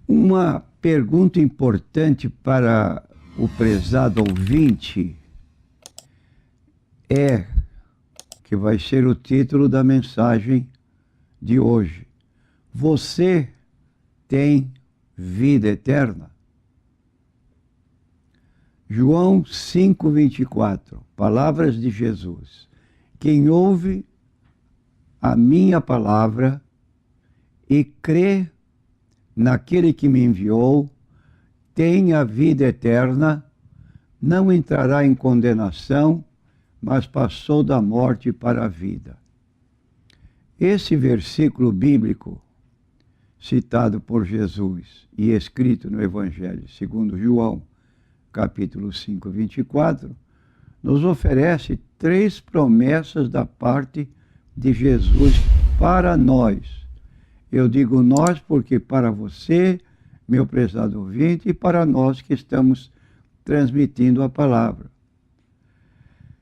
Uma pergunta importante para o prezado ouvinte que vai ser o título da mensagem de hoje. Você tem vida eterna? João 5:24, palavras de Jesus. Quem ouve a minha palavra e crê naquele que me enviou, tem a vida eterna, não entrará em condenação, mas passou da morte para a vida. Esse versículo bíblico, citado por Jesus e escrito no Evangelho segundo João, capítulo 5, 24, nos oferece 3 promessas da parte de Jesus para nós. Eu digo nós porque para você, meu prezado ouvinte, e para nós que estamos transmitindo a palavra.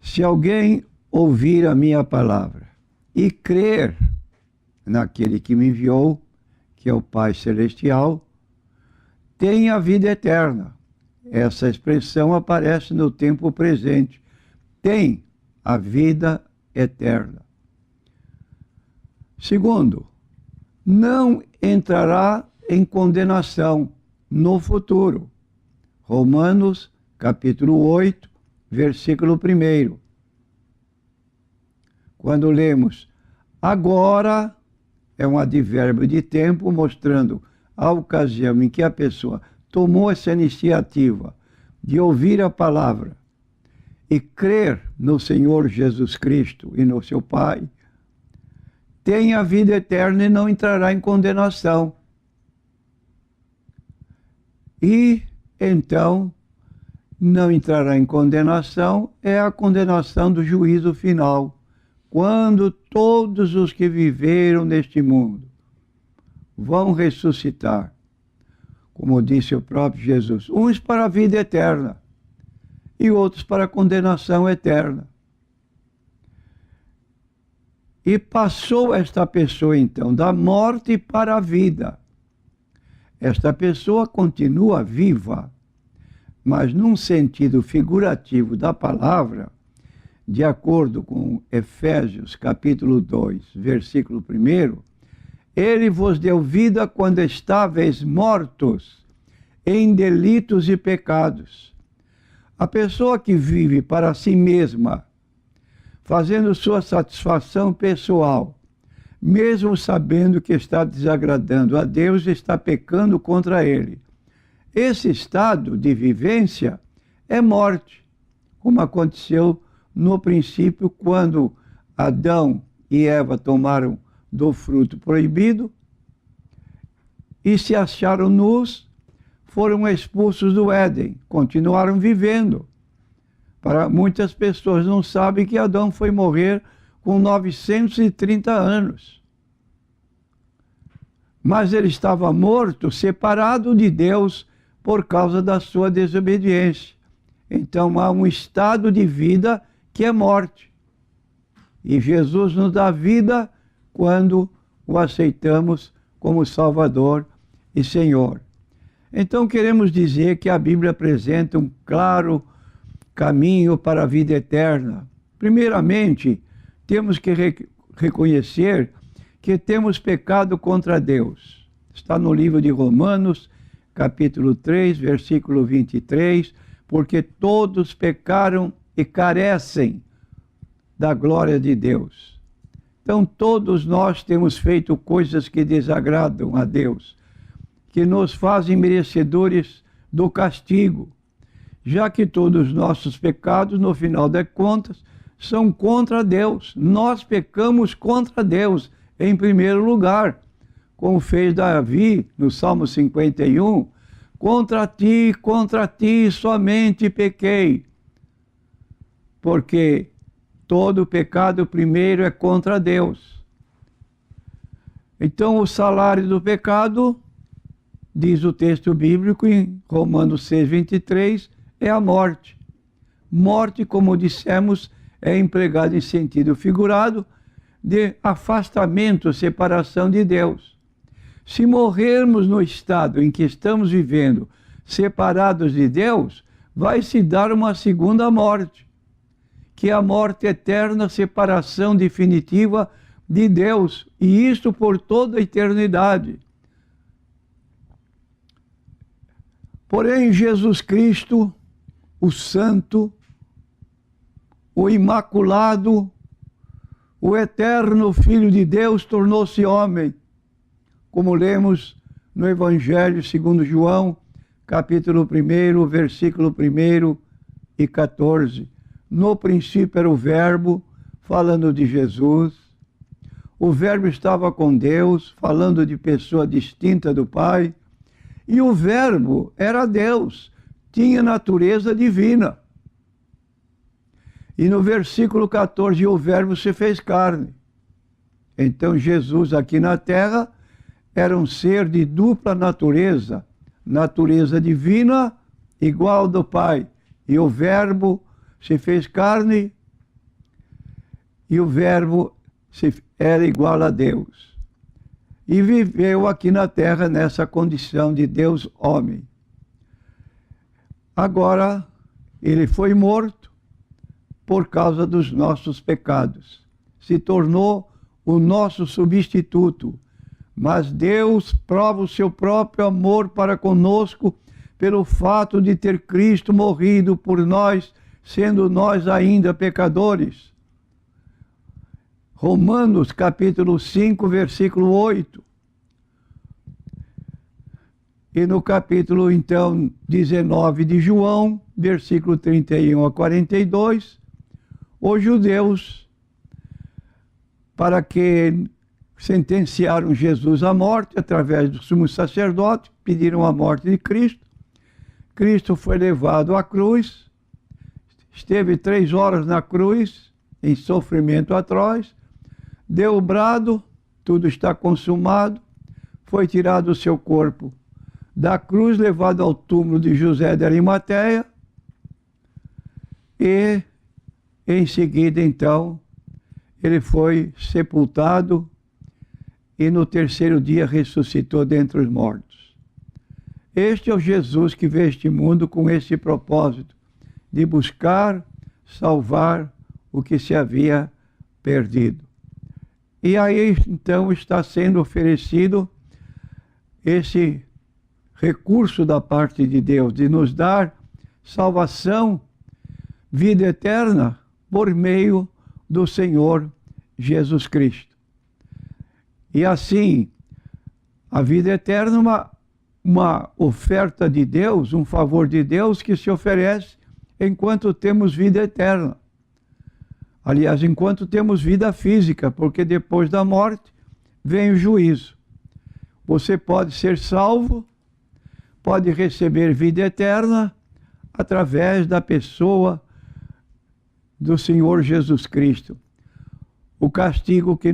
Se alguém ouvir a minha palavra e crer naquele que me enviou, que é o Pai Celestial, tem a vida eterna. Essa expressão aparece no tempo presente. Tem a vida eterna. Segundo, não entrará em condenação no futuro. Romanos, capítulo 8, versículo 1. Quando lemos agora, é um advérbio de tempo mostrando a ocasião em que a pessoa tomou essa iniciativa de ouvir a palavra e crer no Senhor Jesus Cristo e no seu Pai, tem a vida eterna e não entrará em condenação. E, então, não entrará em condenação é a condenação do juízo final, quando todos os que viveram neste mundo vão ressuscitar, como disse o próprio Jesus, uns para a vida eterna e outros para a condenação eterna. E passou esta pessoa, então, da morte para a vida. Esta pessoa continua viva, mas num sentido figurativo da palavra, de acordo com Efésios, capítulo 2, versículo 1, ele vos deu vida quando estáveis mortos em delitos e pecados. A pessoa que vive para si mesma, fazendo sua satisfação pessoal, mesmo sabendo que está desagradando a Deus, está pecando contra Ele. Esse estado de vivência é morte, como aconteceu no princípio, quando Adão e Eva tomaram do fruto proibido e se acharam nus, foram expulsos do Éden, continuaram vivendo. Para muitas pessoas não sabem que Adão foi morrer com 930 anos. Mas ele estava morto, separado de Deus por causa da sua desobediência. Então há um estado de vida que é morte. E Jesus nos dá vida quando o aceitamos como Salvador e Senhor. Então queremos dizer que a Bíblia apresenta um claro caminho para a vida eterna. Primeiramente, temos que reconhecer que temos pecado contra Deus. Está no livro de Romanos, capítulo 3, versículo 23, porque todos pecaram e carecem da glória de Deus. Então, todos nós temos feito coisas que desagradam a Deus, que nos fazem merecedores do castigo, já que todos os nossos pecados, no final das contas, são contra Deus. Nós pecamos contra Deus, em primeiro lugar, como fez Davi no Salmo 51, contra ti somente pequei. Porque todo pecado primeiro é contra Deus. Então o salário do pecado, diz o texto bíblico em Romanos 6:23, é a morte. Morte, como dissemos, é empregado em sentido figurado de afastamento, separação de Deus. Se morrermos no estado em que estamos vivendo, separados de Deus, vai se dar uma segunda morte, que é a morte eterna, separação definitiva de Deus, e isto por toda a eternidade. Porém, Jesus Cristo, o Santo, o Imaculado, o Eterno Filho de Deus, tornou-se homem, como lemos no Evangelho segundo João, capítulo 1, versículo 1 e 14. No princípio era o Verbo, falando de Jesus. O Verbo estava com Deus, falando de pessoa distinta do Pai. E o Verbo era Deus, tinha natureza divina. E no versículo 14, o Verbo se fez carne. Então Jesus aqui na terra era um ser de dupla natureza, natureza divina igual ao do Pai. E o Verbo se fez carne e o Verbo era igual a Deus. E viveu aqui na terra nessa condição de Deus homem. Agora, ele foi morto por causa dos nossos pecados. Se tornou o nosso substituto. Mas Deus prova o seu próprio amor para conosco pelo fato de ter Cristo morrido por nós, sendo nós ainda pecadores. Romanos capítulo 5, versículo 8. E no capítulo, então, 19 de João, versículo 31 a 42, os judeus, para que sentenciaram Jesus à morte através do sumo sacerdote, pediram a morte de Cristo. Cristo foi levado à cruz, esteve 3 horas na cruz, em sofrimento atroz, deu o brado, tudo está consumado, foi tirado o seu corpo da cruz, levado ao túmulo de José de Arimateia, e em seguida, então, ele foi sepultado e no terceiro dia ressuscitou dentre os mortos. Este é o Jesus que veio a este mundo com esse propósito, de buscar, salvar o que se havia perdido. E aí, então, está sendo oferecido esse recurso da parte de Deus, de nos dar salvação, vida eterna, por meio do Senhor Jesus Cristo. E assim, a vida eterna é uma oferta de Deus, um favor de Deus que se oferece enquanto temos vida eterna. Aliás, enquanto temos vida física, porque depois da morte vem o juízo. Você pode ser salvo, pode receber vida eterna através da pessoa do Senhor Jesus Cristo. O castigo que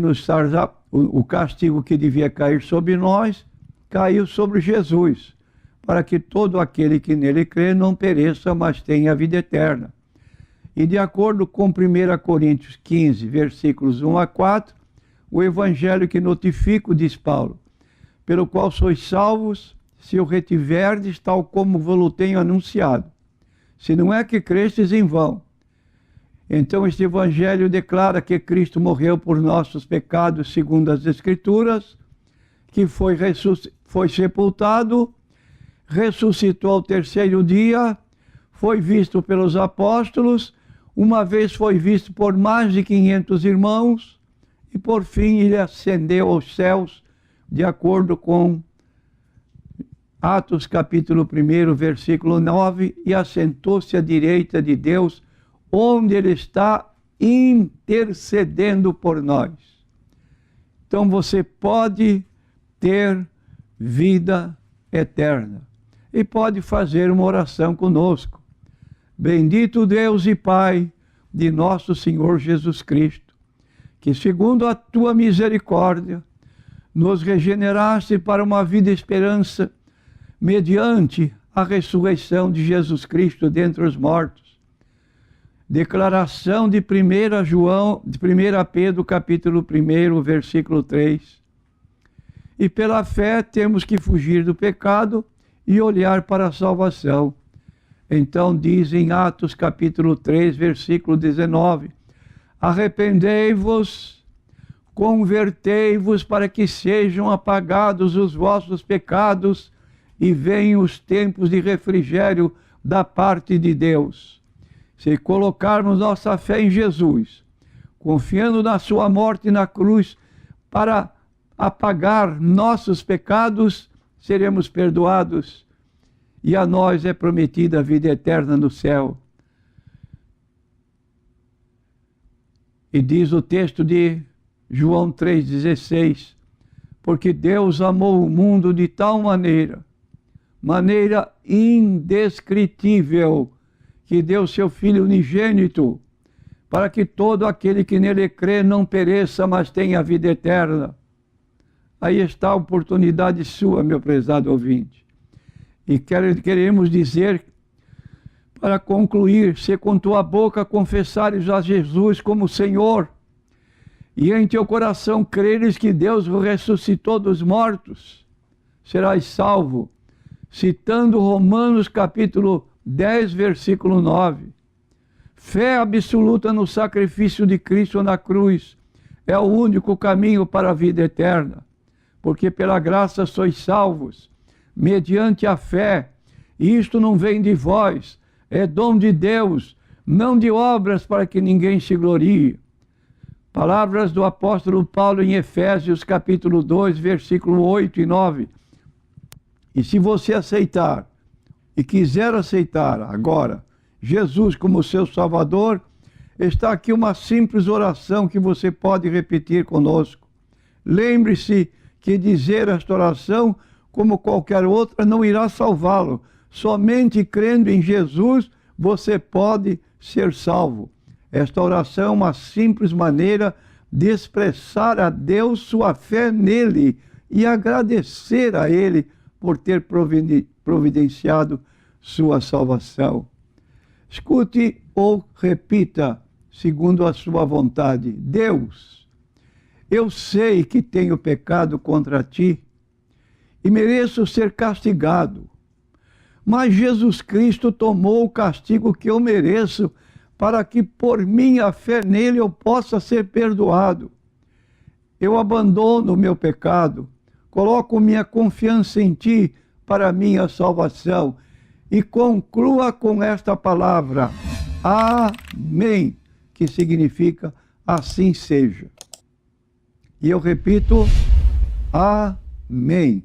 devia cair sobre nós, caiu sobre Jesus, para que todo aquele que nele crê não pereça, mas tenha a vida eterna. E de acordo com 1 Coríntios 15, versículos 1 a 4, o evangelho que notifico, diz Paulo, pelo qual sois salvos, se o retiverdes, tal como vos tenho anunciado. Se não é que crestes em vão. Então este evangelho declara que Cristo morreu por nossos pecados, segundo as Escrituras, que foi sepultado, ressuscitou ao terceiro dia, foi visto pelos apóstolos, uma vez foi visto por mais de 500 irmãos, e por fim ele ascendeu aos céus, de acordo com Atos capítulo 1, versículo 9, e assentou-se à direita de Deus, onde ele está intercedendo por nós. Então você pode ter vida eterna e pode fazer uma oração conosco. Bendito Deus e Pai de nosso Senhor Jesus Cristo, que segundo a tua misericórdia nos regeneraste para uma vida e esperança mediante a ressurreição de Jesus Cristo dentre os mortos. Declaração de 1 Pedro, capítulo 1, versículo 3. E pela fé temos que fugir do pecado e olhar para a salvação. Então diz em Atos capítulo 3, versículo 19: arrependei-vos, convertei-vos para que sejam apagados os vossos pecados e venham os tempos de refrigério da parte de Deus. Se colocarmos nossa fé em Jesus, confiando na sua morte na cruz para apagar nossos pecados, seremos perdoados e a nós é prometida a vida eterna no céu. E diz o texto de João 3,16, porque Deus amou o mundo de tal maneira indescritível, que deu seu Filho unigênito, para que todo aquele que nele crê não pereça, mas tenha a vida eterna. Aí está a oportunidade sua, meu prezado ouvinte. E queremos dizer, para concluir, se com tua boca confessares a Jesus como Senhor, e em teu coração creres que Deus o ressuscitou dos mortos, serás salvo. Citando Romanos capítulo 10, versículo 9. Fé absoluta no sacrifício de Cristo na cruz é o único caminho para a vida eterna, porque pela graça sois salvos, mediante a fé, e isto não vem de vós, é dom de Deus, não de obras para que ninguém se glorie. Palavras do apóstolo Paulo em Efésios capítulo 2, versículo 8 e 9. E se você aceitar, e quiser aceitar agora Jesus como seu Salvador, está aqui uma simples oração que você pode repetir conosco. Lembre-se que dizer esta oração, como qualquer outra, não irá salvá-lo. Somente crendo em Jesus, você pode ser salvo. Esta oração é uma simples maneira de expressar a Deus sua fé nele e agradecer a Ele por ter providenciado sua salvação. Escute ou repita, segundo a sua vontade: Deus, eu sei que tenho pecado contra ti e mereço ser castigado, mas Jesus Cristo tomou o castigo que eu mereço para que por minha fé nele eu possa ser perdoado. Eu abandono o meu pecado, coloco minha confiança em ti para minha salvação e conclua com esta palavra: Amém, que significa assim seja. E eu repito: Amém.